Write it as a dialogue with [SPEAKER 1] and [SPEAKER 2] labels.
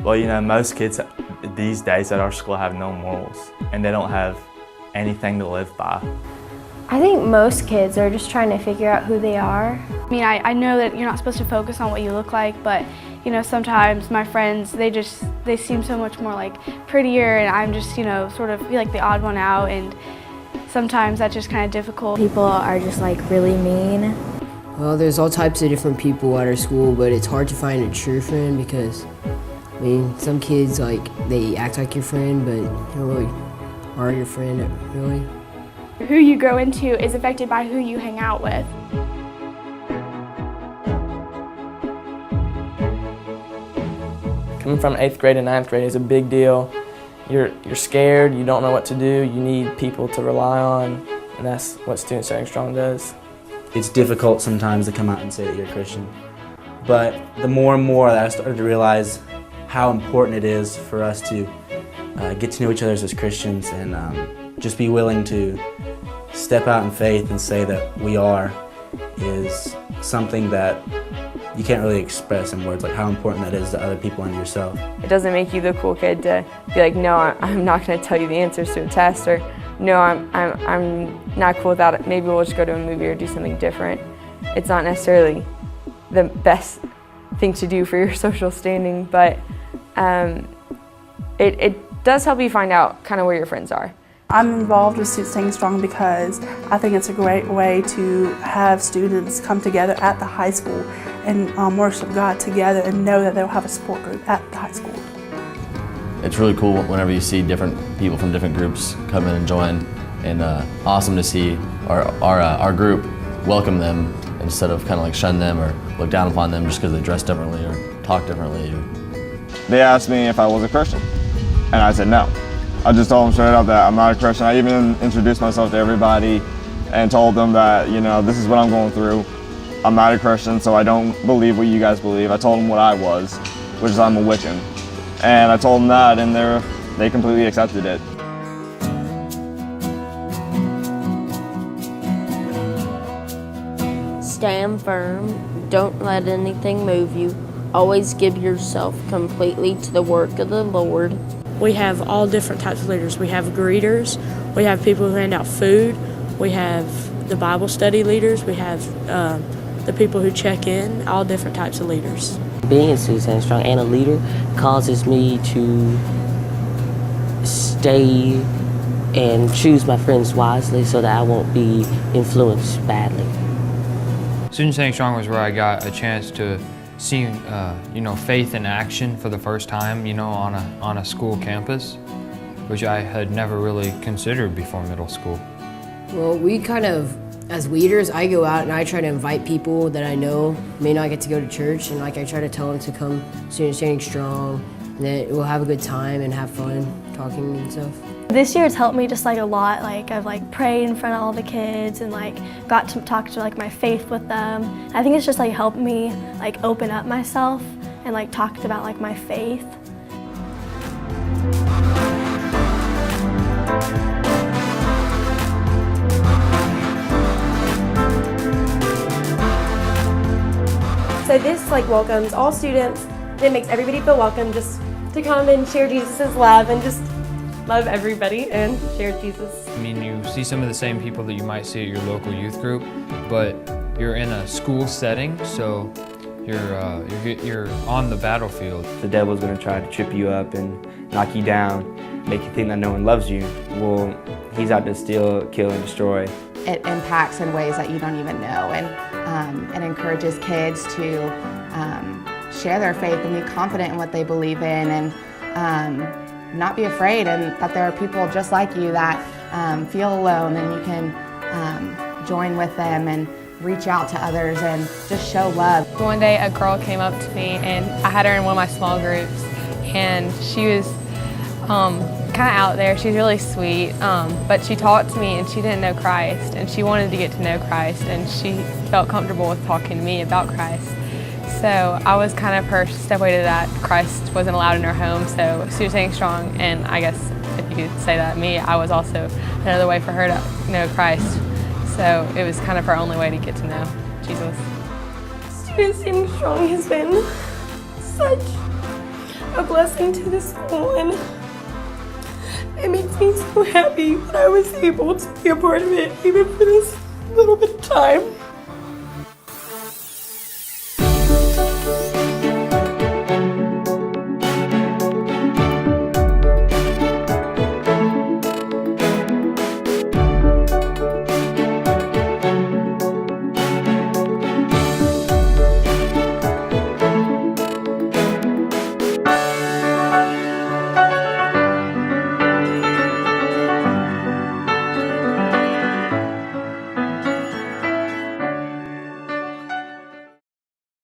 [SPEAKER 1] Well, you know, most kids these days at our school have no morals, and they don't have anything to live by.
[SPEAKER 2] I think most kids are just trying to figure out who they are.
[SPEAKER 3] I mean, I know that you're not supposed to focus on what you look like, but you know, sometimes my friends, they seem so much more like prettier, and I'm just, you know, sort of feel like the odd one out, and sometimes that's just kind of difficult.
[SPEAKER 2] People are just like really mean.
[SPEAKER 4] Well, there's all types of different people at our school, but it's hard to find a true friend because, I mean, some kids, like, they act like your friend, but they don't really are your friend, really.
[SPEAKER 3] Who you grow into is affected by who you hang out with.
[SPEAKER 5] Coming from 8th grade to 9th grade is a big deal. You're scared, you don't know what to do, you need people to rely on, and that's what Students Standing Strong does.
[SPEAKER 6] It's difficult sometimes to come out and say that you're a Christian, but the more and more that I started to realize how important it is for us to get to know each other as Christians and just be willing to step out in faith and say that we are is something that you can't really express in words, like how important that is to other people and yourself.
[SPEAKER 7] It doesn't make you the cool kid to be like, no, I'm not going to tell you the answers to a test, or no, I'm not cool with that. Maybe we'll just go to a movie or do something different. It's not necessarily the best thing to do for your social standing, but it does help you find out kind of where your friends are.
[SPEAKER 8] I'm involved with Students Standing Strong because I think it's a great way to have students come together at the high school and worship God together and know that they'll have a support group at the high school.
[SPEAKER 9] It's really cool whenever you see different people from different groups come in and join, and awesome to see our group welcome them instead of kind of like shun them or look down upon them just because they dress differently or talk differently.
[SPEAKER 10] They asked me if I was a Christian, and I said no. I just told them straight up that I'm not a Christian. I even introduced myself to everybody and told them that, you know, this is what I'm going through. I'm not a Christian, so I don't believe what you guys believe. I told them what I was, which is I'm a Wiccan. And I told them that, and they completely accepted it.
[SPEAKER 11] Stand firm, don't let anything move you. Always give yourself completely to the work of the Lord.
[SPEAKER 12] We have all different types of leaders. We have greeters, we have people who hand out food, we have the Bible study leaders, we have the people who check in, all different types of leaders.
[SPEAKER 13] Being a Students Standing Strong and a leader causes me to stay and choose my friends wisely so that I won't be influenced badly.
[SPEAKER 14] Students Standing Strong was where I got a chance to see, faith in action for the first time, on a school campus, which I had never really considered before middle school.
[SPEAKER 4] Well, we kind of, as leaders, I go out and I try to invite people that I know may not get to go to church, and I try to tell them to come Students Standing Strong, and that we'll have a good time and have fun talking and stuff.
[SPEAKER 2] This year it's helped me just a lot. I've prayed in front of all the kids and got to talk to my faith with them. I think it's just helped me open up myself and talked about my faith.
[SPEAKER 15] So this welcomes all students. It makes everybody feel welcome just to come and share Jesus' love and just love everybody and share Jesus.
[SPEAKER 14] I mean, you see some of the same people that you might see at your local youth group, but you're in a school setting, so you're on the battlefield.
[SPEAKER 1] The devil's going to try to trip you up and knock you down, make you think that no one loves you. Well, he's out to steal, kill, and destroy.
[SPEAKER 16] It impacts in ways that you don't even know, and it encourages kids to share their faith and be confident in what they believe in, and not be afraid, and that there are people just like you that feel alone, and you can join with them and reach out to others and just show love.
[SPEAKER 17] One day a girl came up to me, and I had her in one of my small groups, and she was kind of out there. She's really sweet, but she talked to me and she didn't know Christ, and she wanted to get to know Christ, and she felt comfortable with talking to me about Christ. So I was kind of her stepway to that. Christ wasn't allowed in her home, so she was staying strong, and I guess if you could say that, I was also another way for her to know Christ. So it was kind of her only way to get to know Jesus.
[SPEAKER 15] Students Standing Strong has been such a blessing to the school, and it makes me so happy that I was able to be a part of it, even for this little bit of time.